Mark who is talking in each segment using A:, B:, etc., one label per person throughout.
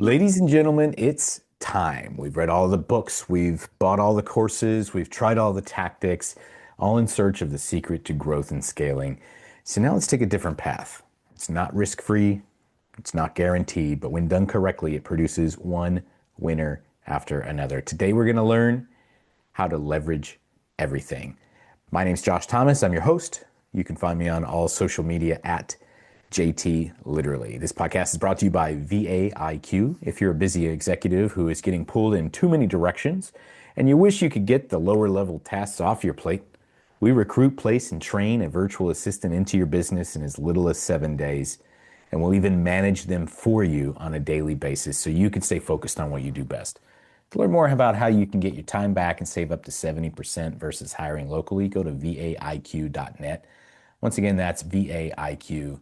A: Ladies and gentlemen, it's time. We've read all the books, we've bought all the courses, we've tried all the tactics, all in search of the secret to growth and scaling. So now let's take a different path. It's not risk-free, it's not guaranteed, but when done correctly, it produces one winner after another. Today, we're going to learn how to leverage everything. My name's Josh Thomas. I'm your host. You can find me on all social media at JT Literally. This podcast is brought to you by VAIQ. If you're a busy executive who is getting pulled in too many directions and you wish you could get the lower level tasks off your plate, we recruit, place, and train a virtual assistant into your business in as little as 7 days. And we'll even manage them for you on a daily basis so you can stay focused on what you do best. To learn more about how you can get your time back and save up to 70% versus hiring locally, go to vaiq.net. Once again, that's vaiq.net.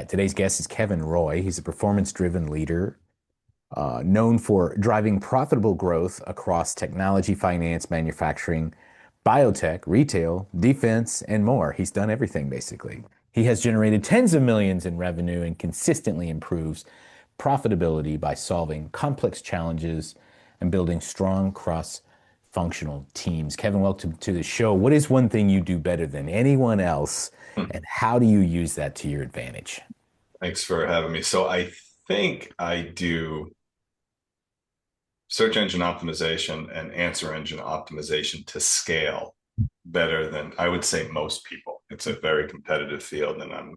A: Today's guest is Kevin Roy. He's a performance-driven leader known for driving profitable growth across technology, finance, manufacturing, biotech, retail, defense, and more. He's done everything, basically. He has generated tens of millions in revenue and consistently improves profitability by solving complex challenges and building strong cross-functional teams. Kevin, welcome to the show. What is one thing you do better than anyone else, and how do you use that to your advantage?
B: Thanks for having me. So I think I do search engine optimization and answer engine optimization to scale better than I would say most people. It's a very competitive field, and I'm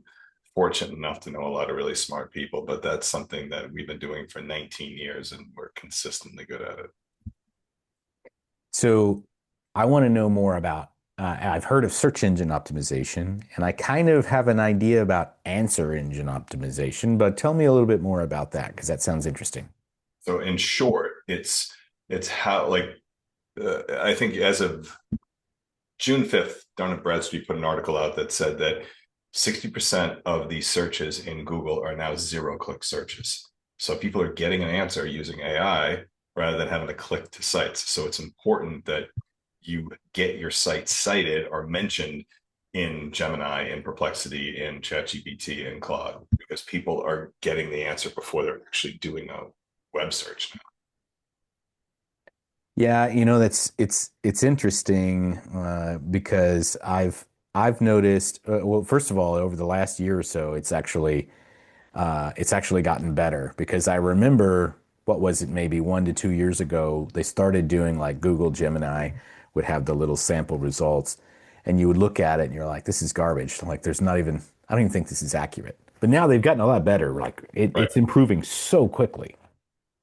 B: fortunate enough to know a lot of really smart people, but that's something that we've been doing for 19 years and we're consistently good at it.
A: So I want to know more about, I've heard of search engine optimization, and I kind of have an idea about answer engine optimization, but tell me a little bit more about that because that sounds interesting.
B: So in short, it's how I think as of June 5th, Dun & Bradstreet put an article out that said that 60% of the searches in Google are now zero-click searches. So people are getting an answer using AI rather than having to click to sites. So it's important that you get your site cited or mentioned in Gemini, in Perplexity, in ChatGPT, and Claude, because people are getting the answer before they're actually doing a web search now.
A: Yeah, it's interesting because I've noticed well, first of all, over the last year or so, it's actually gotten better because I remember what was it maybe 1 to 2 years ago they started doing like Google Gemini would have the little sample results and you would look at it and you're like, this is garbage. I'm like, there's not even I don't even think this is accurate. But now they've gotten a lot better. Like
B: Right,
A: it's improving so quickly.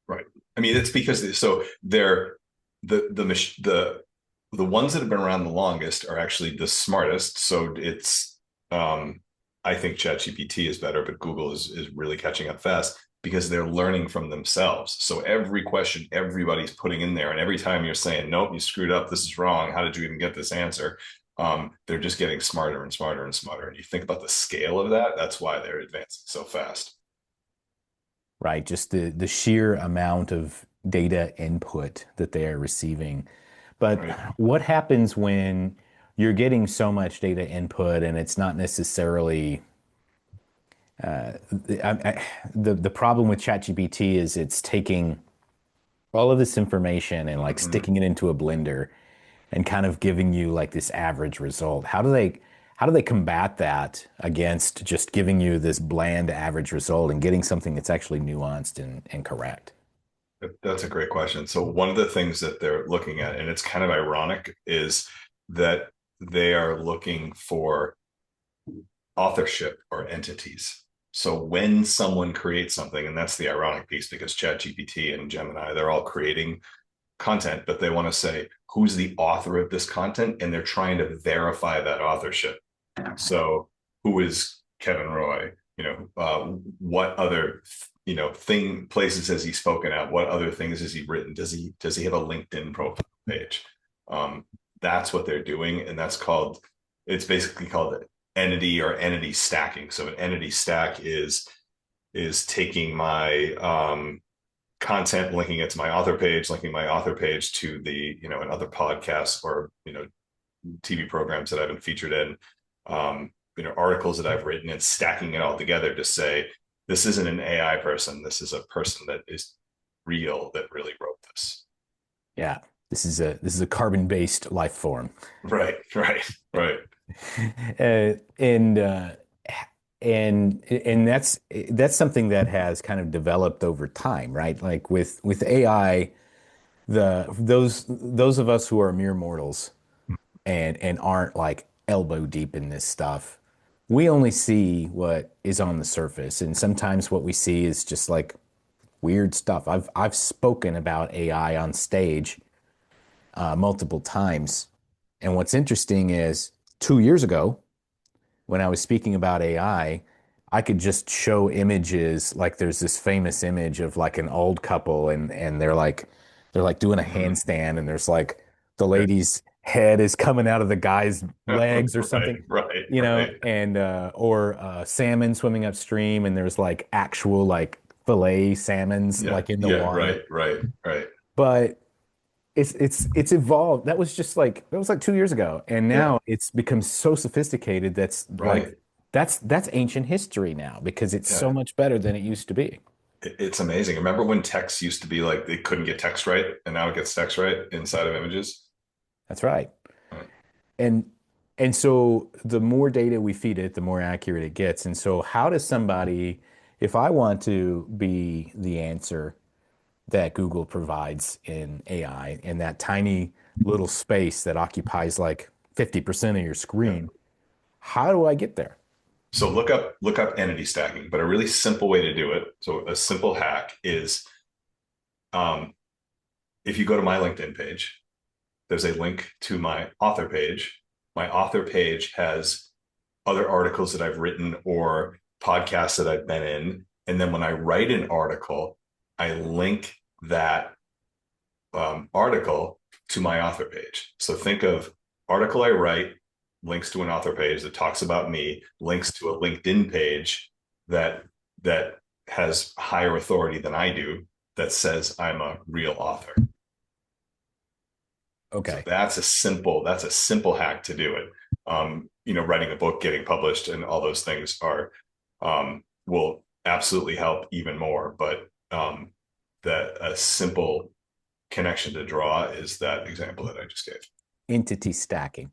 B: right. I mean, it's because so they're the ones that have been around the longest are actually the smartest. So it's I think ChatGPT is better, but Google is really catching up fast because they're learning from themselves. So every question everybody's putting in there, and every time you're saying, nope, you screwed up, this is wrong, how did you even get this answer? They're just getting smarter and smarter and smarter. And you think about the scale of that, that's why they're advancing so fast.
A: Right? Just the sheer amount of data input that they are receiving. But
B: Right.
A: what happens when you're getting so much data input and it's not necessarily the problem with ChatGPT is it's taking all of this information and like
B: Mhm.
A: sticking it into a blender and kind of giving you like this average result. How do they combat that against just giving you this bland average result and getting something that's actually nuanced and correct?
B: That's a great question. So one of the things that they're looking at, and it's kind of ironic, is that they are looking for authorship or entities. So when someone creates something, and that's the ironic piece because ChatGPT and Gemini, they're all creating content, but they want to say, who's the author of this content? And they're trying to verify that authorship. So who is Kevin Roy? What other places has he spoken at? What other things has he written? Does he have a LinkedIn profile page? That's what they're doing, and it's basically called entity or entity stacking. So an entity stack is taking my content, linking it to my author page, linking my author page to the and other podcasts or TV programs that I've been featured in, articles that I've written, and stacking it all together to say this isn't an AI person. This is a person that is real that really wrote this.
A: Yeah. This is a carbon-based life form.
B: Right, right, right.
A: Uh, and and that's something that has kind of developed over time, right? Like with AI, those of us who are mere mortals and aren't like elbow deep in this stuff, we only see what is on the surface, and sometimes what we see is just like weird stuff. I've spoken about AI on stage multiple times, and what's interesting is 2 years ago, when I was speaking about I could just show images. Like there's this famous image of like an old couple and they're like doing a
B: Mhm.
A: handstand and there's like the lady's head is coming out of the guy's legs or
B: Right,
A: something,
B: right,
A: and
B: right.
A: or salmon swimming upstream and there's like actual like fillet salmons
B: Yeah,
A: like in the
B: yeah,
A: water.
B: right, right, right.
A: But it's evolved. That was like 2 years ago, and
B: Yeah,
A: now it's become so sophisticated that's like
B: right.
A: that's ancient history now because it's so
B: Yeah,
A: much better than it used to be.
B: it's amazing. Remember when text used to be like they couldn't get text right, and now it gets text right inside of images?
A: That's right.
B: Right.
A: And and so the more data we feed it, the more accurate it gets. And so how does somebody, if I want to be the answer that Google provides in AI in that tiny little space that occupies like 50% of your
B: Yeah.
A: screen, how do I get there?
B: So look up entity stacking, but a really simple way to do it. So a simple hack is um, if you go to my LinkedIn page, there's a link to my author page. My author page has other articles that I've written or podcasts that I've been in. And then when I write an article, I link that article to my author page. So think of article I write, links to an author page that talks about me, links to a LinkedIn page that that has higher authority than I do that says I'm a real author. So
A: Okay.
B: that's a simple hack to do it. Writing a book, getting published, and all those things are will absolutely help even more. But that a simple connection to draw is that example that I just gave.
A: Entity stacking.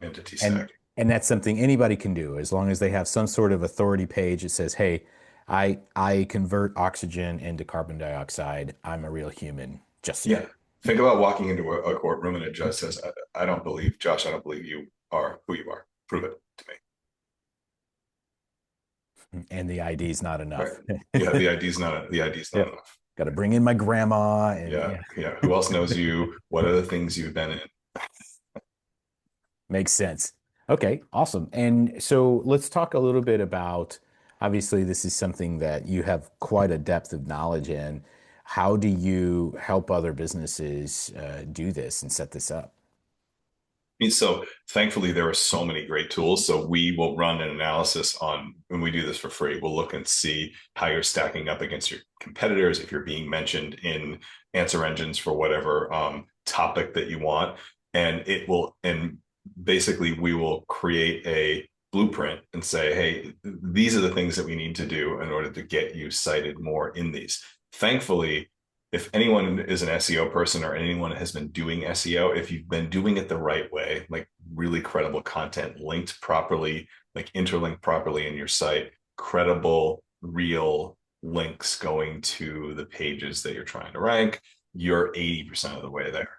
B: Entity
A: And
B: stacking.
A: and that's something anybody can do as long as they have some sort of authority page that says, "Hey, I convert oxygen into carbon dioxide. I'm a real human, just so you
B: Yeah. Think about walking into a courtroom and a judge says, I don't believe, Josh, I don't believe you are who you are. Prove it to me.
A: know." And the ID is not
B: Right.
A: enough.
B: Yeah, the ID's not
A: Yep.
B: enough.
A: Got to bring in my grandma and
B: Yeah,
A: yeah,
B: yeah. Who else knows you? What are the things you've been in?
A: makes sense. Okay, awesome. And so let's talk a little bit about, obviously, this is something that you have quite a depth of knowledge in. How do you help other businesses do this and set this up?
B: So thankfully, there are so many great tools. So we will run an analysis on when we do this for free. We'll look and see how you're stacking up against your competitors, if you're being mentioned in answer engines for whatever topic that you want. And basically we will create a blueprint and say, hey, these are the things that we need to do in order to get you cited more in these. Thankfully, if anyone is an SEO person or anyone has been doing SEO, if you've been doing it the right way, like really credible content linked properly, like interlinked properly in your site, credible, real links going to the pages that you're trying to rank, you're 80% of the way there.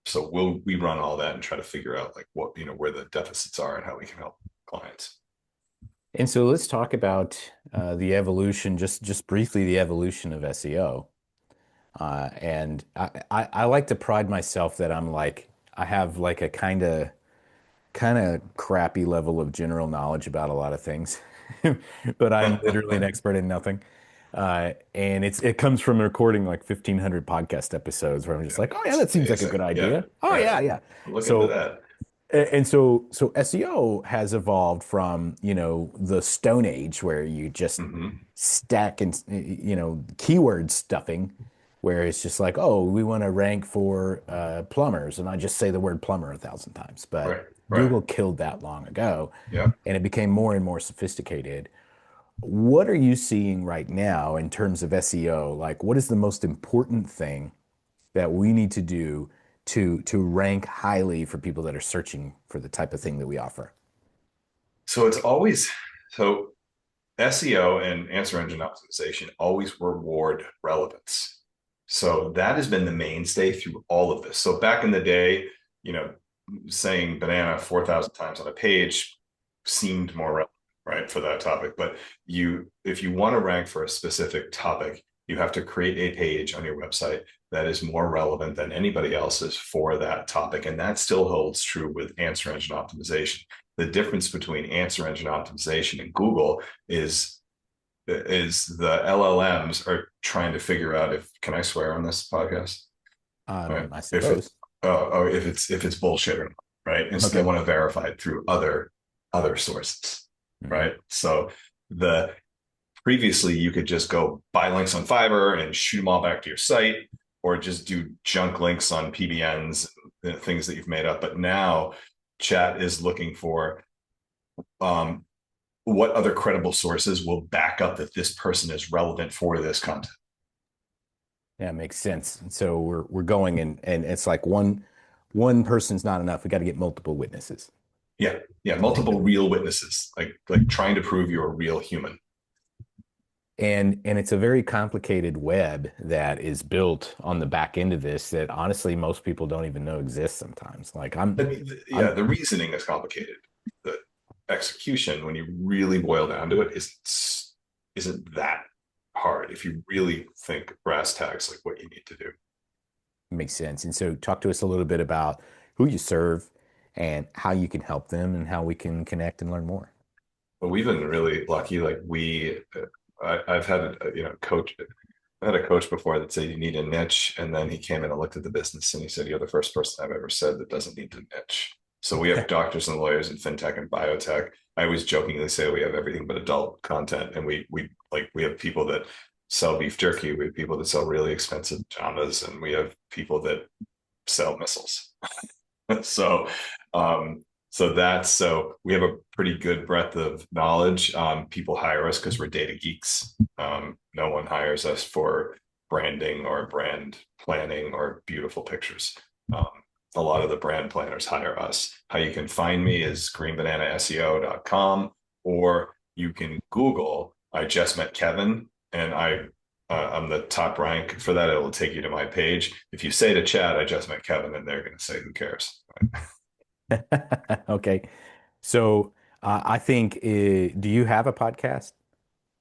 B: So we run all that and try to figure out like what, where the deficits are and how we can help clients.
A: And so let's talk about the evolution, just briefly, the evolution of SEO. And I like to pride myself that I have like a kind of crappy level of general knowledge about a lot of things, but I'm literally an expert in nothing. And it comes from recording like 1,500 podcast episodes where I'm just
B: Yeah,
A: like, oh yeah,
B: it's
A: that seems like a
B: amazing.
A: good
B: Yeah,
A: idea. Oh
B: right.
A: yeah, yeah.
B: Look into
A: So
B: that.
A: and so SEO has evolved from, the Stone Age where you just
B: Hmm.
A: stack and, keyword stuffing, where it's just like, oh, we want to rank for plumbers, and I just say the word plumber 1,000 times. But
B: Right, right.
A: Google killed that long ago,
B: Yeah.
A: and it became more and more sophisticated. What are you seeing right now in terms of SEO? Like, what is the most important thing that we need to do to rank highly for people that are searching for the type of thing that we offer?
B: So it's always so SEO and answer engine optimization always reward relevance. So that has been the mainstay through all of this. So back in the day, you know, saying banana 4,000 times on a page seemed more relevant, right, for that topic. But if you want to rank for a specific topic, you have to create a page on your website that is more relevant than anybody else's for that topic. And that still holds true with answer engine optimization. The difference between answer engine optimization and Google is the LLMs are trying to figure out if can I swear on this podcast? Right.
A: I
B: If it
A: suppose.
B: if it's bullshit or not, right? And so they
A: Okay.
B: want to verify it through other sources,
A: Mhm.
B: right? So the previously you could just go buy links on Fiverr and shoot them all back to your site, or just do junk links on PBNs and things that you've made up. But now chat is looking for um, what other credible sources will back up that this person is relevant for this content.
A: Yeah, it makes sense. And so we're going and it's like one person's not enough. We got to get multiple witnesses.
B: Yeah, yeah,
A: I love
B: multiple
A: it.
B: real witnesses, like trying to prove you're a real human.
A: And it's a very complicated web that is built on the back end of this that honestly most people don't even know exists sometimes. Like
B: I mean, yeah,
A: I'm
B: the reasoning is complicated. The execution, when you really boil down to it, isn't that hard if you really think brass tacks like what you need to do.
A: makes sense. And so talk to us a little bit about who you serve and how you can help them and how we can connect and learn more.
B: But we've been really lucky. Like I've had coach. I had a coach before that said you need a niche, and then he came in and looked at the business and he said you're the first person I've ever said that doesn't need to niche. So we have doctors and lawyers in fintech and biotech. I always jokingly say we have everything but adult content, and we have people that sell beef jerky, we have people that sell really expensive pajamas, and we have people that sell missiles. so um so we have a pretty good breadth of knowledge. People hire us because we're data geeks. No one hires us for branding or brand planning or beautiful pictures. um, a lot of the brand planners hire us. How you can find me is greenbananaseo.com, or you can Google I just met Kevin, and I'm the top rank for that. It'll take you to my page. If you say to chat, I just met Kevin, and they're going to say, who cares?
A: Okay. So I think, do you have a podcast?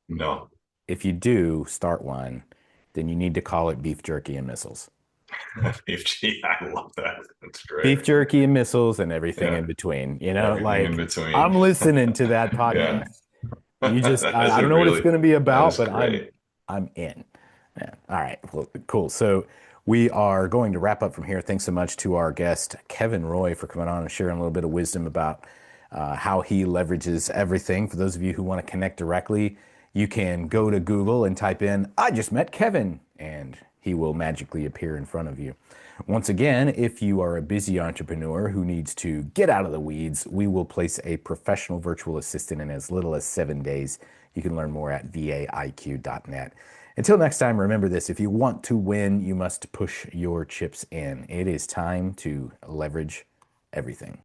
B: No.
A: If you do start one, then you need to call it Beef Jerky and Missiles.
B: HG, I love that. That's great.
A: Beef jerky and missiles and everything
B: Yeah.
A: in between.
B: Everything in
A: Like
B: between.
A: I'm listening to that
B: Yeah.
A: podcast. You just
B: That's
A: I
B: a
A: don't know what it's
B: really,
A: going to be
B: that
A: about,
B: is
A: but
B: great.
A: I'm in. Yeah. All right. Well, cool. So we are going to wrap up from here. Thanks so much to our guest Kevin Roy for coming on and sharing a little bit of wisdom about how he leverages everything. For those of you who want to connect directly, you can go to Google and type in "I just met Kevin," and he will magically appear in front of you. Once again, if you are a busy entrepreneur who needs to get out of the weeds, we will place a professional virtual assistant in as little as 7 days. You can learn more at vaiq.net. Until next time, remember this: if you want to win, you must push your chips in. It is time to leverage everything.